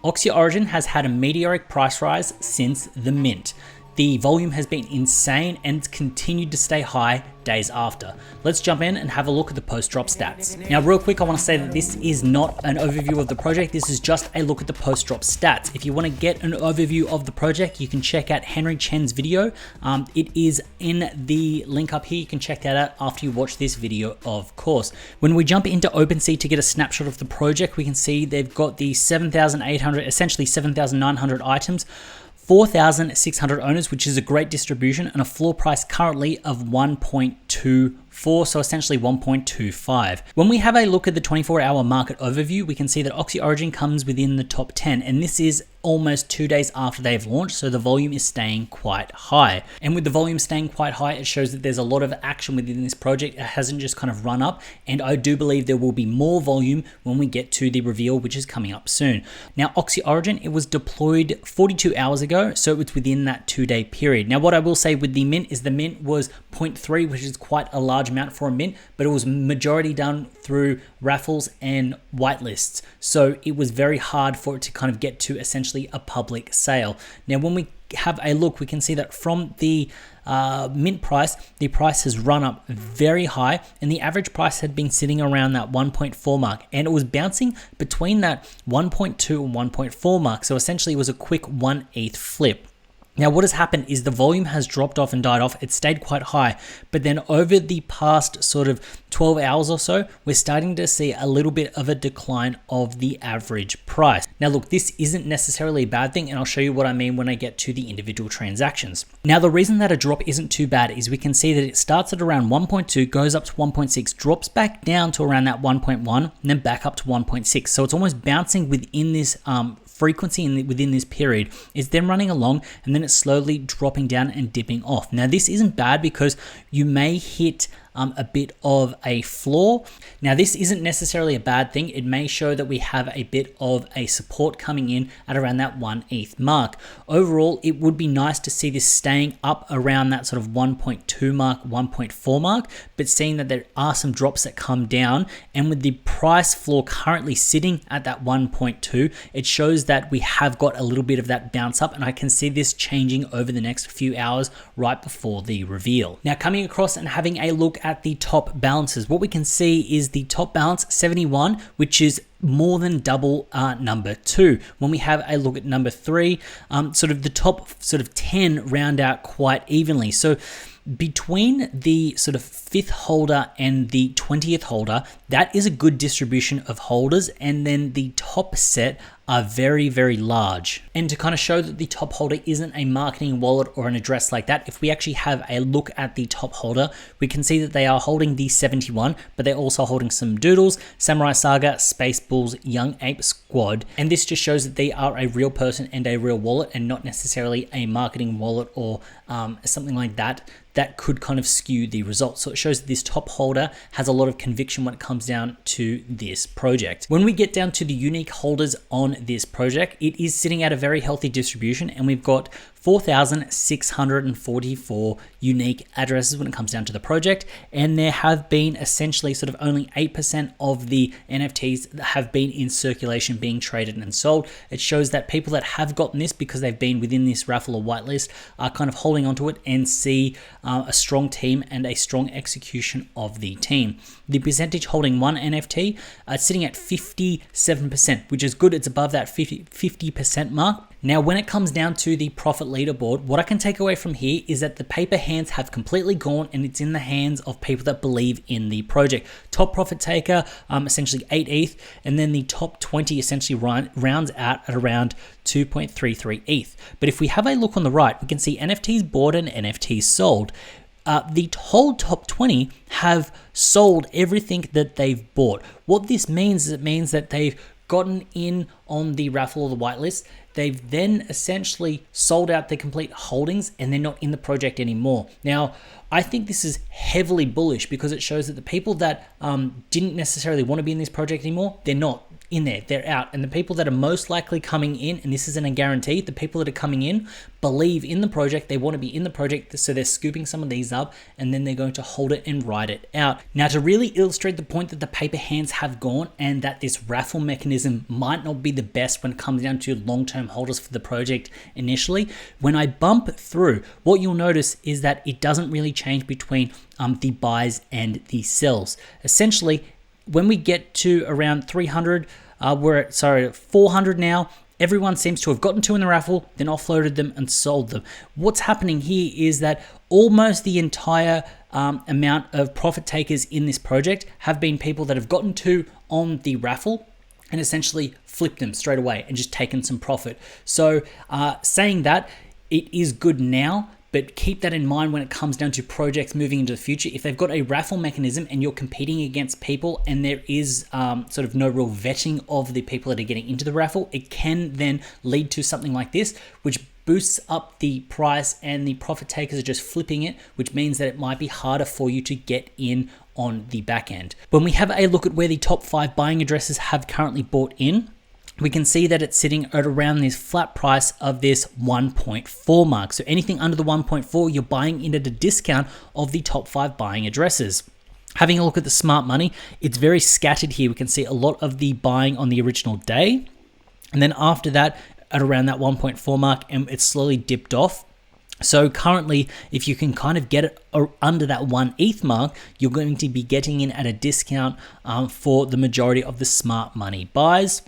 Oxy Origin has had a meteoric price rise since the mint. The volume has been insane and it's continued to stay high days after. Let's jump in and have a look at the post-drop stats. Now, real quick, I want to say that this is not an overview of the project. This is just a look at the post-drop stats. If you want to get an overview of the project, you can check out Henry Chen's video. It is in the link up here. You can check that out after you watch this video, of course. When we jump into OpenSea to get a snapshot of the project, we can see they've got the 7,800, essentially 7,900 items, 4,600 owners, which is a great distribution, and a floor price currently of 1.24, so essentially 1.25. When we have a look at the 24-hour market overview, we can see that Oxy Origin comes within the top 10, and this is almost 2 days after they've launched, so the volume is staying quite high. And with the volume staying quite high, it shows that there's a lot of action within this project. It hasn't just kind of run up, and I do believe there will be more volume when we get to the reveal, which is coming up soon. Now, Oxy Origin, it was deployed 42 hours ago, so it's within that 2-day period. Now, what I will say with the mint is the mint was 0.3, which is quite a large amount for a mint, but it was majority done through raffles and whitelists. So it was very hard for it to kind of get to essentially a public sale. Now, when we have a look, we can see that from the mint price, the price has run up very high, and the average price had been sitting around that 1.4 mark, and it was bouncing between that 1.2 and 1.4 mark. So essentially it was a quick 1 ETH flip. Now, what has happened is the volume has dropped off and died off. It stayed quite high, but then over the past sort of 12 hours or so, we're starting to see a little bit of a decline of the average price. Now, look, this isn't necessarily a bad thing, and I'll show you what I mean when I get to the individual transactions. Now, the reason that a drop isn't too bad is we can see that it starts at around 1.2, goes up to 1.6, drops back down to around that 1.1, and then back up to 1.6. So it's almost bouncing within this frequency within this period. Is then running along, and then it's slowly dropping down and dipping off. Now, this isn't bad because you may hit a bit of a floor. Now, this isn't necessarily a bad thing. It may show that we have a bit of a support coming in at around that 1 ETH mark. Overall, it would be nice to see this staying up around that sort of 1.2 mark, 1.4 mark, but seeing that there are some drops that come down, and with the price floor currently sitting at that 1.2, it shows that we have got a little bit of that bounce up, and I can see this changing over the next few hours right before the reveal. Now, coming across and having a look at the top balances, what we can see is the top balance 71, which is more than double number 2. When we have a look at number 3, sort of the top sort of 10 round out quite evenly. So between the sort of 5th holder and the 20th holder, that is a good distribution of holders, and then the top set are very, very large. And to kind of show that the top holder isn't a marketing wallet or an address like that, if we actually have a look at the top holder, we can see that they are holding the 71, but they're also holding some Doodles, Samurai Saga, Space Bulls, Young Ape Squad, and this just shows that they are a real person and a real wallet, and not necessarily a marketing wallet or something like that could kind of skew the results. So it shows that this top holder has a lot of conviction when it comes down to this project. When we get down to the unique holders on this project, it is sitting at a very healthy distribution, and we've got 4,644 unique addresses when it comes down to the project, and there have been essentially sort of only 8% of the NFTs that have been in circulation being traded and sold. It shows that people that have gotten this because they've been within this raffle or whitelist are kind of holding onto it and see a strong team and a strong execution of the team. The percentage holding one NFT sitting at 57%, which is good. It's above that 50% mark. Now, when it comes down to the profit leaderboard, what I can take away from here is that the paper hands have completely gone, and it's in the hands of people that believe in the project. Top profit taker, essentially 8 ETH, and then the top 20 essentially rounds out at around 2.33 ETH. But if we have a look on the right, we can see NFTs bought and NFTs sold. The whole top 20 have sold everything that they've bought. What this means is it means that they've gotten in on the raffle or the whitelist. They've then essentially sold out their complete holdings, and they're not in the project anymore. Now, I think this is heavily bullish because it shows that the people that didn't necessarily want to be in this project anymore, they're not. in there, they're out. And the people that are most likely coming in, and this isn't a guarantee, the people that are coming in believe in the project, they want to be in the project, so they're scooping some of these up and then they're going to hold it and ride it out. Now, to really illustrate the point that the paper hands have gone and that this raffle mechanism might not be the best when it comes down to long-term holders for the project initially, when I bump through, what you'll notice is that it doesn't really change between the buys and the sells. Essentially, when we get to around 300, we're at 400 now. Everyone seems to have gotten two in the raffle, then offloaded them and sold them. What's happening here is that almost the entire amount of profit takers in this project have been people that have gotten two on the raffle and essentially flipped them straight away and just taken some profit. So saying that, it is good now, but keep that in mind when it comes down to projects moving into the future. If they've got a raffle mechanism and you're competing against people and there is sort of no real vetting of the people that are getting into the raffle, it can then lead to something like this, which boosts up the price and the profit takers are just flipping it, which means that it might be harder for you to get in on the back end. When we have a look at where the top 5 buying addresses have currently bought in, we can see that it's sitting at around this flat price of this 1.4 mark. So anything under the 1.4, you're buying in at a discount of the top 5 buying addresses. Having a look at the smart money, it's very scattered here. We can see a lot of the buying on the original day. And then after that, at around that 1.4 mark, and it's slowly dipped off. So currently, if you can kind of get it under that 1 ETH mark, you're going to be getting in at a discount for the majority of the smart money buys.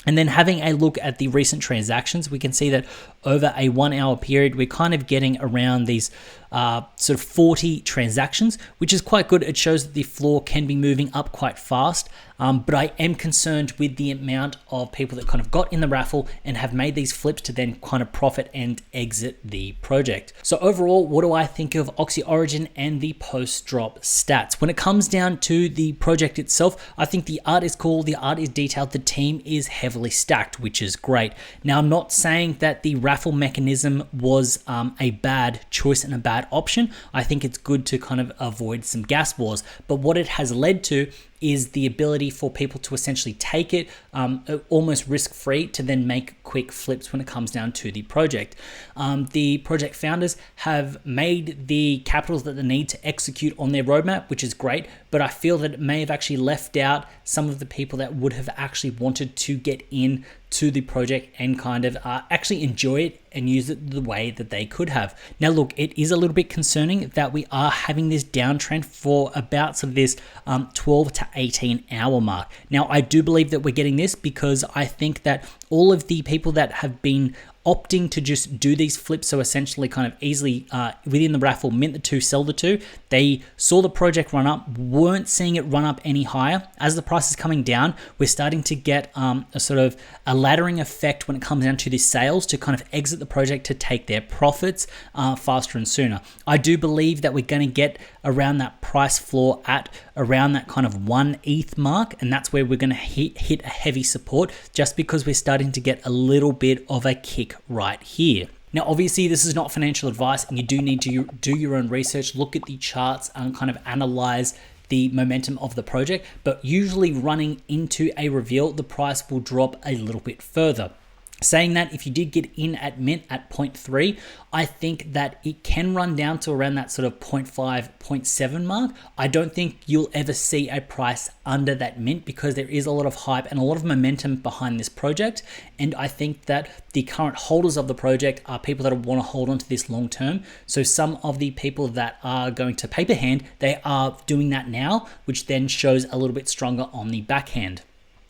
And then having a look at the recent transactions, we can see that over a 1 hour period, we're kind of getting around these sort of 40 transactions, which is quite good. It shows that the floor can be moving up quite fast. But I am concerned with the amount of people that kind of got in the raffle and have made these flips to then kind of profit and exit the project. So overall, what do I think of Oxy Origin and the post-drop stats? When it comes down to the project itself, I think the art is cool, the art is detailed, the team is heavily stacked, which is great. Now, I'm not saying that the raffle mechanism was a bad choice and a bad option. I think it's good to kind of avoid some gas wars, but what it has led to is the ability for people to essentially take it almost risk-free to then make quick flips when it comes down to the project. The project founders have made the capitals that they need to execute on their roadmap, which is great, but I feel that it may have actually left out some of the people that would have actually wanted to get in to the project and kind of actually enjoy it and use it the way that they could have. Now look, it is a little bit concerning that we are having this downtrend for about sort of this 12 to 18 hour mark. Now I do believe that we're getting this because I think that all of the people that have been opting to just do these flips, so essentially kind of easily within the raffle, mint the 2, sell the 2, they saw the project run up, weren't seeing it run up any higher. As the price is coming down, we're starting to get a sort of a laddering effect when it comes down to the sales to kind of exit the project to take their profits faster and sooner. I do believe that we're going to get around that price floor at around that kind of 1 ETH mark, and that's where we're going to hit a heavy support just because we're starting to get a little bit of a kick right here. Now, obviously, this is not financial advice, and you do need to do your own research, look at the charts, and kind of analyze the momentum of the project. But usually running into a reveal, the price will drop a little bit further. Saying that, if you did get in at mint at 0.3, I think that it can run down to around that sort of 0.5, 0.7 mark. I don't think you'll ever see a price under that mint because there is a lot of hype and a lot of momentum behind this project. And I think that the current holders of the project are people that want to hold on to this long term. So some of the people that are going to paper hand, they are doing that now, which then shows a little bit stronger on the backhand.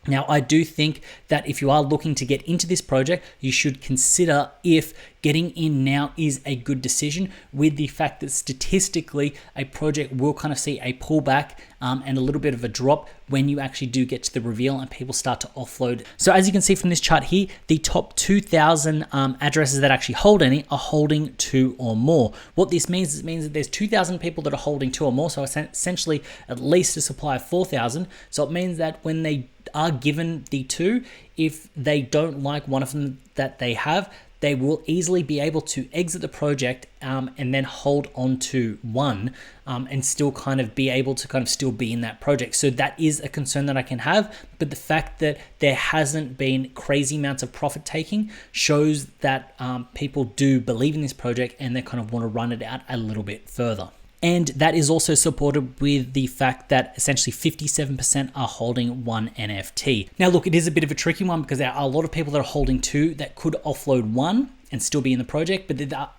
Now, I do think that if you are looking to get into this project, you should consider if getting in now is a good decision, with the fact that statistically a project will kind of see a pullback and a little bit of a drop when you actually do get to the reveal and people start to offload. So as you can see from this chart here, the top 2,000 addresses that actually hold any are holding 2 or more. What this means is it means that there's 2,000 people that are holding 2 or more, so essentially at least a supply of 4,000. So it means that when they are given the two, if they don't like one of them that they have, they will easily be able to exit the project and then hold on to one and still kind of be able to kind of still be in that project. So that is a concern that I can have, but the fact that there hasn't been crazy amounts of profit taking shows that people do believe in this project and they kind of want to run it out a little bit further. And that is also supported with the fact that essentially 57% are holding one NFT. Now, look, it is a bit of a tricky one because there are a lot of people that are holding two that could offload one and still be in the project,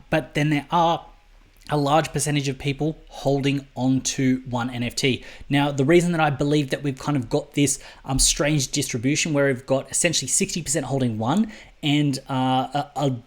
but then there are a large percentage of people holding on to one NFT. Now, the reason that I believe that we've kind of got this strange distribution where we've got essentially 60% holding one and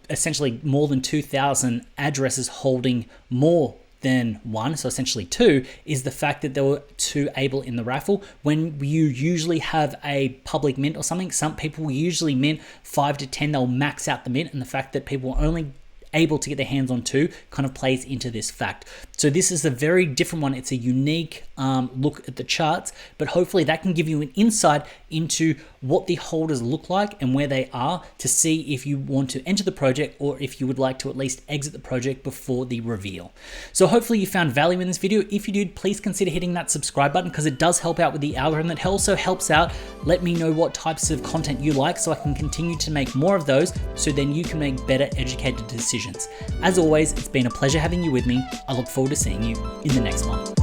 essentially more than 2,000 addresses holding more than one, so essentially two, is the fact that there were two able in the raffle. When you usually have a public mint or something, some people will usually mint 5 to 10, they'll max out the mint, and the fact that people are only able to get their hands on two kind of plays into this fact. So this is a very different one. It's a unique look at the charts, but hopefully that can give you an insight into what the holders look like and where they are to see if you want to enter the project or if you would like to at least exit the project before the reveal. So hopefully you found value in this video. If you did, please consider hitting that subscribe button because it does help out with the algorithm. It also helps out. Let me know what types of content you like so I can continue to make more of those so then you can make better educated decisions. As always, it's been a pleasure having you with me. I look forward to seeing you in the next one.